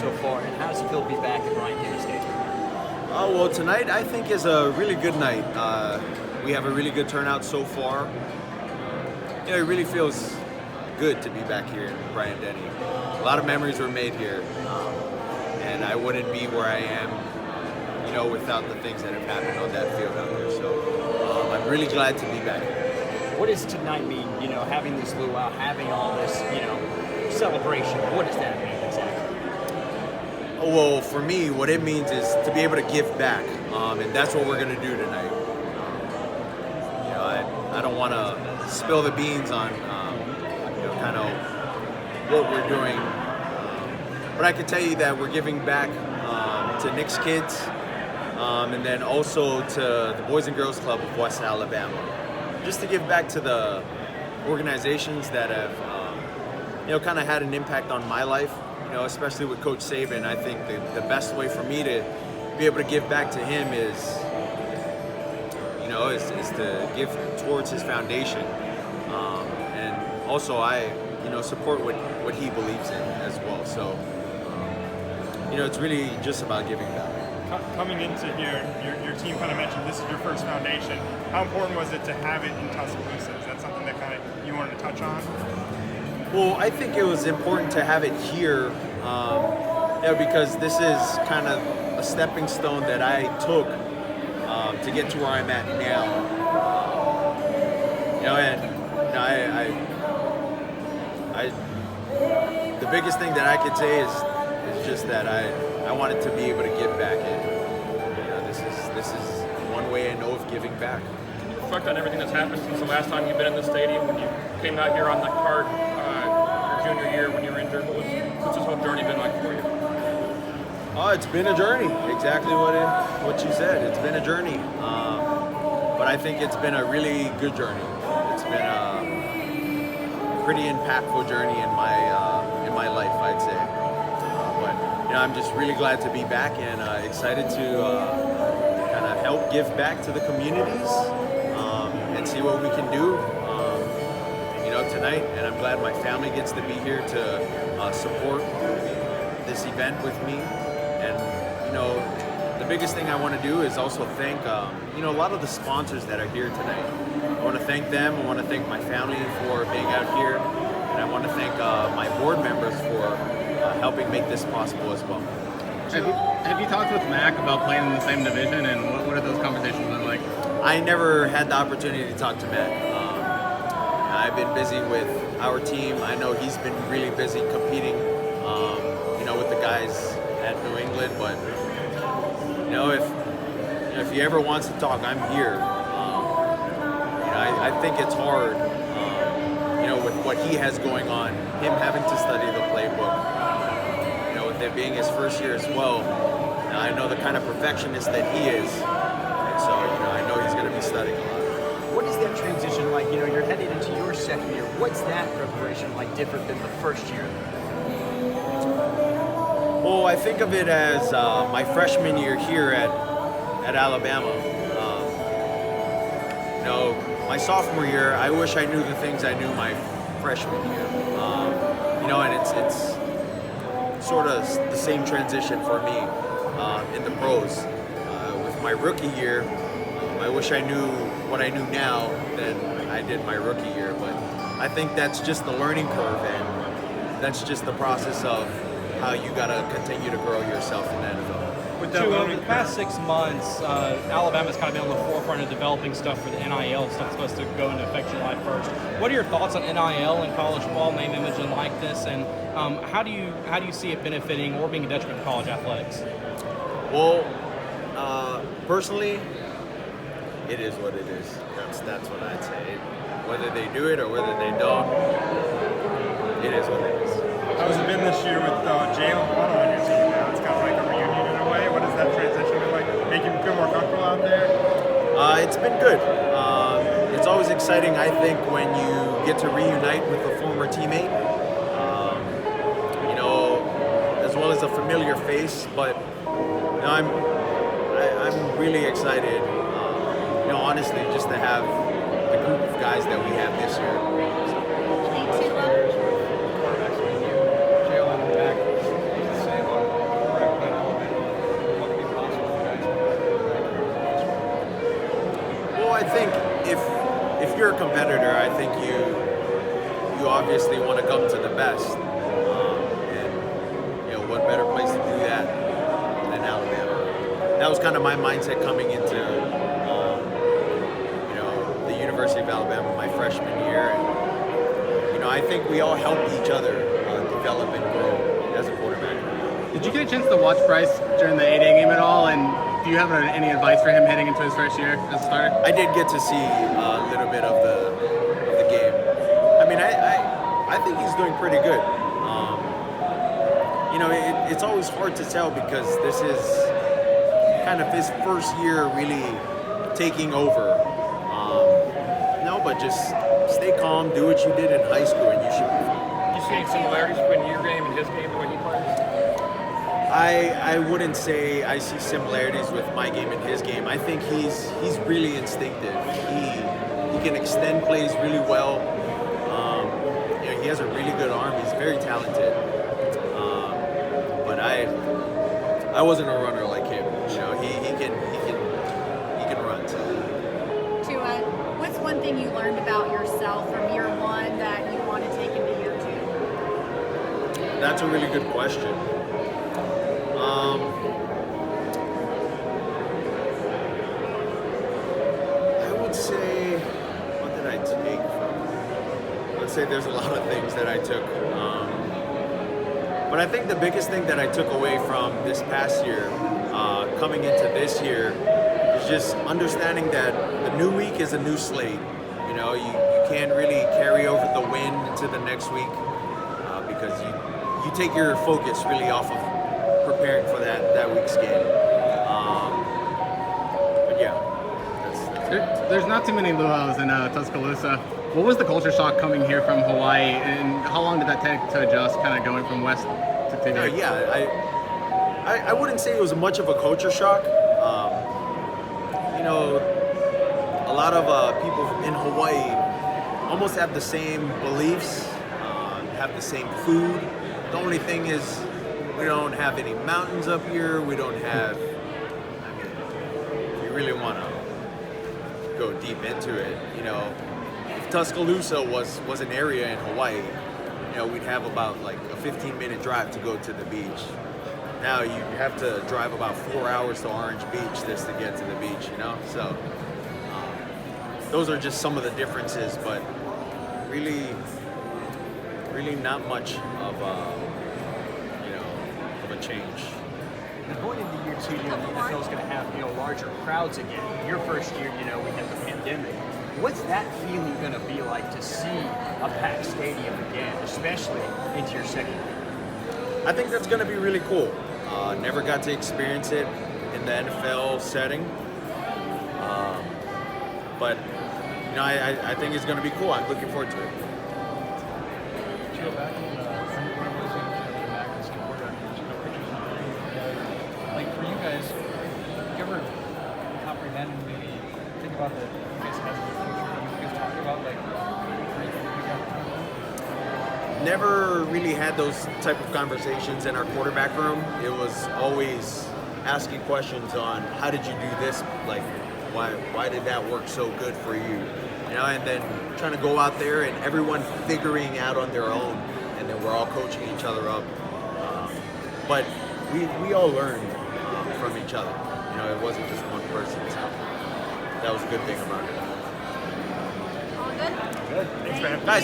so far, and how does it feel to be back at Bryant Stadium? Well, tonight I think is a really good night. We have a really good turnout so far. It really feels good to be back here in Bryant-Denny. A lot of memories were made here, and I wouldn't be where I am, without the things that have happened on that field out there. So I'm really glad to be back here. What does tonight mean? Having this luau, having all this, celebration. What does that mean exactly? Well, for me, what it means is to be able to give back, and that's what we're going to do tonight. I don't want to spill the beans on, kind of what we're doing, but I can tell you that we're giving back to Nick's kids, and then also to the Boys and Girls Club of West Alabama, just to give back to the organizations that have, kind of had an impact on my life. Especially with Coach Saban, I think the best way for me to be able to give back to him is to give towards his foundation, and also I, support what he believes in as well. So, it's really just about giving back. Coming into here, your team kind of mentioned this is your first foundation. How important was it to have it in Tuscaloosa? Is that something that kind of you wanted to touch on? Well, I think it was important to have it here, because this is kind of a stepping stone that I took to get to where I'm at now. The biggest thing that I could say is just that I wanted to be able to give back, and this is one way I know of giving back. Can you reflect on everything that's happened since the last time you've been in the stadium, when you came out here on the card your junior year when you were injured? What's this whole journey been like for you? It's been a journey, exactly what you said. It's been a journey, but I think it's been a really good journey. It's been a pretty impactful journey in my life, I'd say. But I'm just really glad to be back and excited to kind of help give back to the communities and see what we can do. Tonight, and I'm glad my family gets to be here to support this event with me. And the biggest thing I want to do is also thank a lot of the sponsors that are here tonight. I want to thank them. I want to thank my family for being out here, and I want to thank my board members for helping make this possible as well. Have you talked with Mac about playing in the same division, and what have those conversations been like? I never had the opportunity to talk to Mac. I've been busy with our team. I know he's been really busy competing, with the guys at New England. But if he ever wants to talk, I'm here. I think it's hard, with what he has going on, him having to study the playbook. With it being his first year as well, I know the kind of perfectionist that he is, and so I know he's going to be studying a lot. What is that transition like? You're heading into your second year. What's that preparation like different than the first year? Well, I think of it as my freshman year here at Alabama. My sophomore year, I wish I knew the things I knew my freshman year. And it's sort of the same transition for me in the pros. With my rookie year, I wish I knew what I knew now than I did my rookie year, but I think that's just the learning curve, and that's just the process of how you got to continue to grow yourself in the NFL. Over the past 6 months, Alabama's kind of been on the forefront of developing stuff for the NIL stuff supposed to go into effect July 1st. What are your thoughts on NIL and college ball, name, image, and likeness, and how do you see it benefiting or being a detriment to college athletics? Well, personally, it is what it is. That's what I'd say. Whether they do it or whether they don't, it is what it is. How has it been this year with Jalen on your team now? It's kind of like a reunion in a way. What has that transition been like? Make you feel more comfortable out there? It's been good. It's always exciting, I think, when you get to reunite with a former teammate, as well as a familiar face. But I'm really excited, honestly, just to have the group of guys that we have this year. Jalen back, same on I think if you're a competitor, I think you obviously want to come to the best, and what better place to do that than Alabama? That was kind of my mindset coming into the University of Alabama my freshman year, and I think we all helped each other develop and grow as a quarterback. Did you get a chance to watch Bryce during the 8A game at all? And do you have any advice for him heading into his first year as a starter? I did get to see a little bit of the game. I mean, I think he's doing pretty good. It's always hard to tell because this is kind of his first year really taking over. But just stay calm, do what you did in high school, and you should be fine. You see any similarities between your game and his game, the way he plays? I wouldn't say I see similarities with my game and his game. I think he's really instinctive. He can extend plays really well. He has a really good arm. He's very talented. But I wasn't a runner like him. He can run. Tua, what's one thing you learned about yourself from year one that you want to take into year two? That's a really good question. I would say, what did I take from? Let's say there's a lot of things that I took. But I think the biggest thing that I took away from this past year, coming into this year, is just understanding that the new week is a new slate. You can't really carry over the win into the next week because you take your focus really off of preparing for that week's game. But yeah, There's not too many luau's in Tuscaloosa. What was the culture shock coming here from Hawaii, and how long did that take to adjust, kind of going from west to today? I wouldn't say it was much of a culture shock. A lot of people in Hawaii almost have the same beliefs, have the same food. The only thing is we don't have any mountains up here. We don't have, if you really want to go deep into it, if Tuscaloosa was an area in Hawaii, we'd have about like a 15-minute drive to go to the beach. Now you have to drive about 4 hours to Orange Beach just to get to the beach, So those are just some of the differences, but really not much of a change. And going into year two, the NFL is going to have larger crowds again. Your first year, we had the pandemic. What's that feeling going to be like to see a packed stadium again, especially into your second year? I think that's going to be really cool. Never got to experience it in the NFL setting, but I think it's going to be cool. I'm looking forward to it. Like for you guys, do you ever comprehend, maybe think about the guys has in the future? You guys talk about Never really had those type of conversations in our quarterback room. It was always asking questions on how did you do this? Like, why did that work so good for you? And then trying to go out there and everyone figuring out on their own, and then we're all coaching each other up. But we all learned from each other. It wasn't just one person. So that was a good thing about it. All good? Thanks, man. Guys, thank